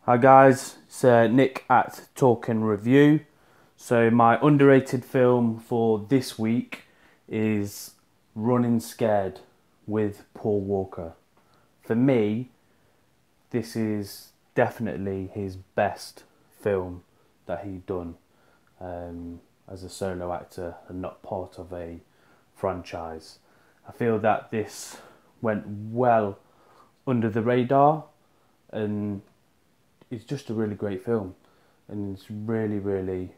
Hi guys, it's Nick at Talk and Review. So my underrated film for this week is Running Scared with Paul Walker. For me, this is definitely his best film that he'd done as a solo actor and not part of a franchise. I feel that this went well under the radar, and it's just a really great film, and it's really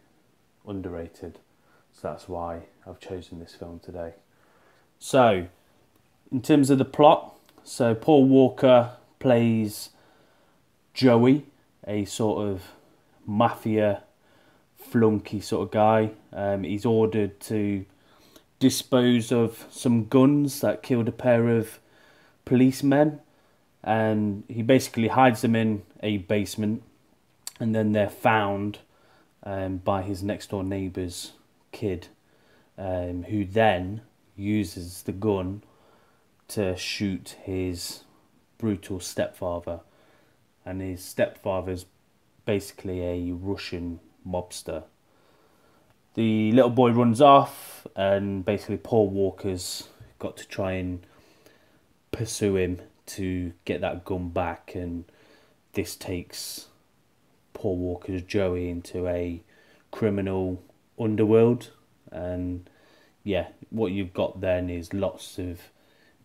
underrated. So that's why I've chosen this film today. So, in terms of the plot, so Paul Walker plays Joey, a sort of mafia flunky sort of guy. He's ordered to dispose of some guns that killed a pair of policemen, and he basically hides them in a basement, and then they're found by his next door neighbour's kid, who then uses the gun to shoot his brutal stepfather. And his stepfather's basically a Russian mobster. The little boy runs off, and basically Paul Walker's got to try and pursue him to get that gun back, and this takes Paul Walker's Joey into a criminal underworld. And yeah, what you've got then is lots of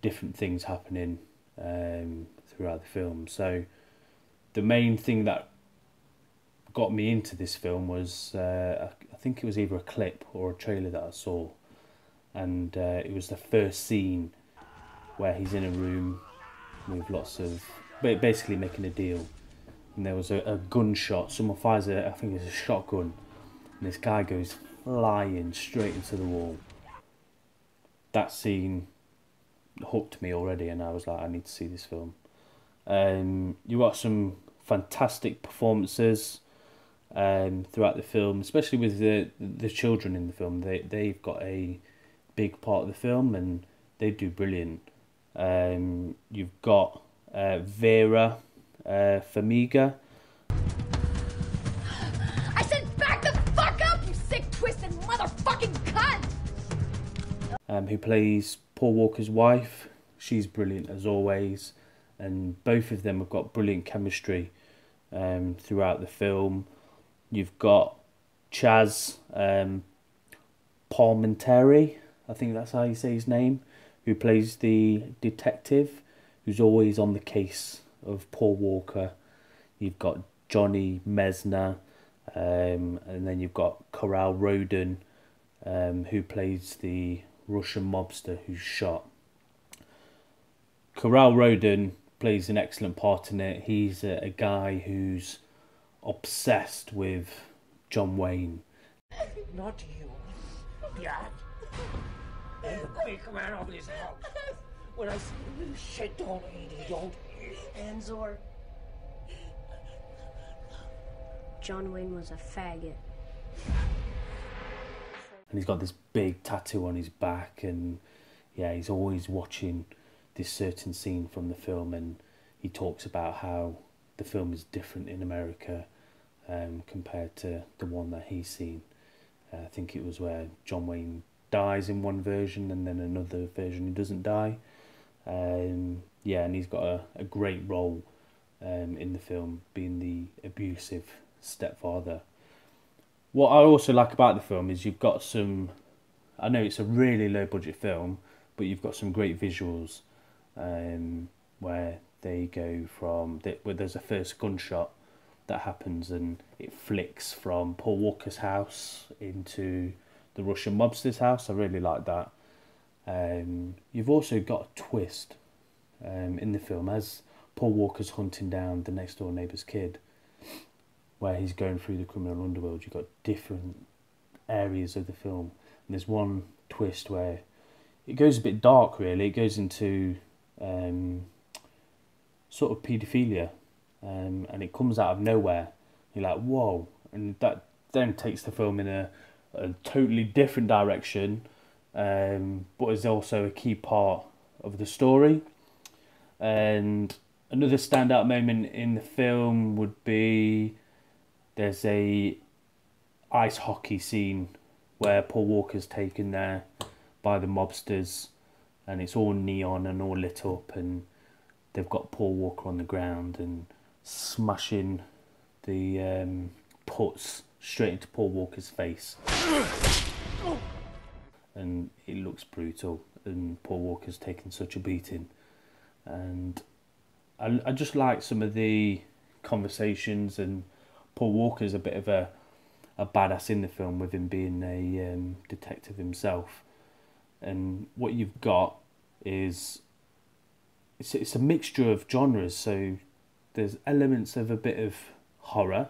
different things happening throughout the film. So the main thing that got me into this film was I think it was either a clip or a trailer that I saw, and it was the first scene where he's in a room with lots of, basically making a deal, and there was a gunshot. Someone fires I think it's a shotgun, and this guy goes flying straight into the wall. That scene hooked me already, and I was like, I need to see this film. You got some fantastic performances throughout the film, especially with the children in the film. They've got a big part of the film, and they do brilliant. You've got Vera Farmiga. I said back the fuck up, you sick, twisted motherfucking cunt! Who plays Paul Walker's wife. She's brilliant as always, and both of them have got brilliant chemistry throughout the film. You've got Chaz Palminteri, I think that's how you say his name, who plays the detective who's always on the case of Paul Walker. You've got Johnny Mesner, and then you've got Corral Roden, who plays the Russian mobster who's shot. Corral Roden plays an excellent part in it. He's a guy who's obsessed with John Wayne. Not you, Dad. And the big man of this house. When I say you shit, don't eat it, don't eat it. Enzor. John Wayne was a faggot. And he's got this big tattoo on his back, and yeah, he's always watching this certain scene from the film, and he talks about how the film is different in America compared to the one that he's seen. I think it was where John Wayne dies in one version, and then another version he doesn't die. Yeah, and he's got a great role in the film, being the abusive stepfather. What I also like about the film is you've got some, I know it's a really low budget film, but you've got some great visuals where they go from, where there's a first gunshot that happens, and it flicks from Paul Walker's house into the Russian mobster's house. I really like that. You've also got a twist in the film as Paul Walker's hunting down the next door neighbour's kid, where he's going through the criminal underworld. You've got different areas of the film, and there's one twist where it goes a bit dark, really. It goes into sort of paedophilia, and it comes out of nowhere. You're like, whoa, and that then takes the film in a totally different direction, but is also a key part of the story. And Another standout moment in the film would be there's a ice hockey scene where Paul Walker's taken there by the mobsters, and it's all neon and all lit up, and they've got Paul Walker on the ground and smashing the puts straight into Paul Walker's face. And it looks brutal, and Paul Walker's taken such a beating. And I just like some of the conversations, and Paul Walker's a bit of a badass in the film, with him being a detective himself. And what you've got is it's a mixture of genres, so there's elements of a bit of horror,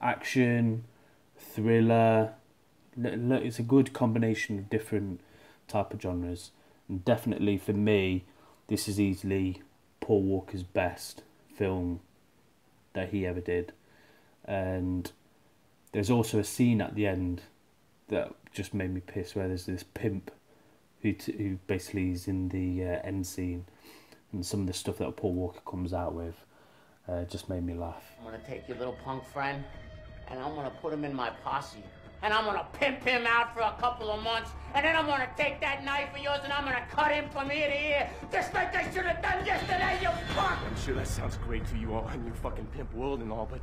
action, thriller. It's a good combination of different type of genres, and definitely for me this is easily Paul Walker's best film that he ever did. And there's also a scene at the end that just made me piss, where there's this pimp who basically is in the end scene, and some of the stuff that Paul Walker comes out with just made me laugh. I'm gonna take your little punk friend, and I'm gonna put him in my posse, and I'm gonna pimp him out for a couple of months, and then I'm gonna take that knife of yours and I'm gonna cut him from ear to ear, just like I should have done yesterday, you fuck! I'm sure that sounds great to you all in your fucking pimp world and all, but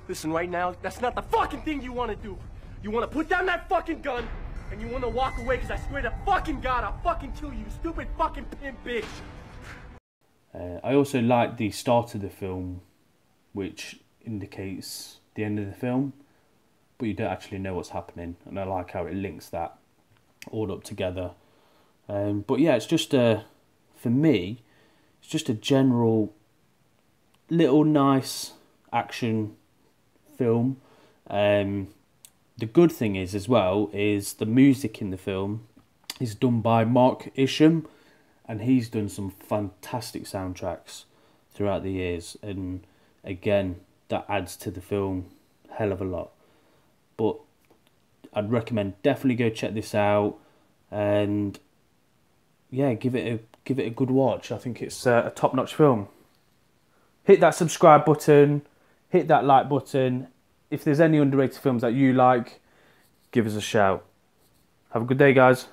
listen, right now, that's not the fucking thing you want to do. You want to put down that fucking gun, and you want to walk away, because I swear to fucking God, I'll fucking kill you, stupid fucking pimp bitch. I also like the start of the film, which indicates the end of the film, but you don't actually know what's happening, and I like how it links that all up together. But yeah, it's just for me, it's just a general little nice action film. The good thing is as well is the music in the film is done by Mark Isham, and he's done some fantastic soundtracks throughout the years, and again that adds to the film a hell of a lot. But I'd recommend definitely go check this out, and yeah, give it a good watch. I think it's a top-notch film. Hit that subscribe button, hit that like button. If there's any underrated films that you like, give us a shout. Have a good day, guys.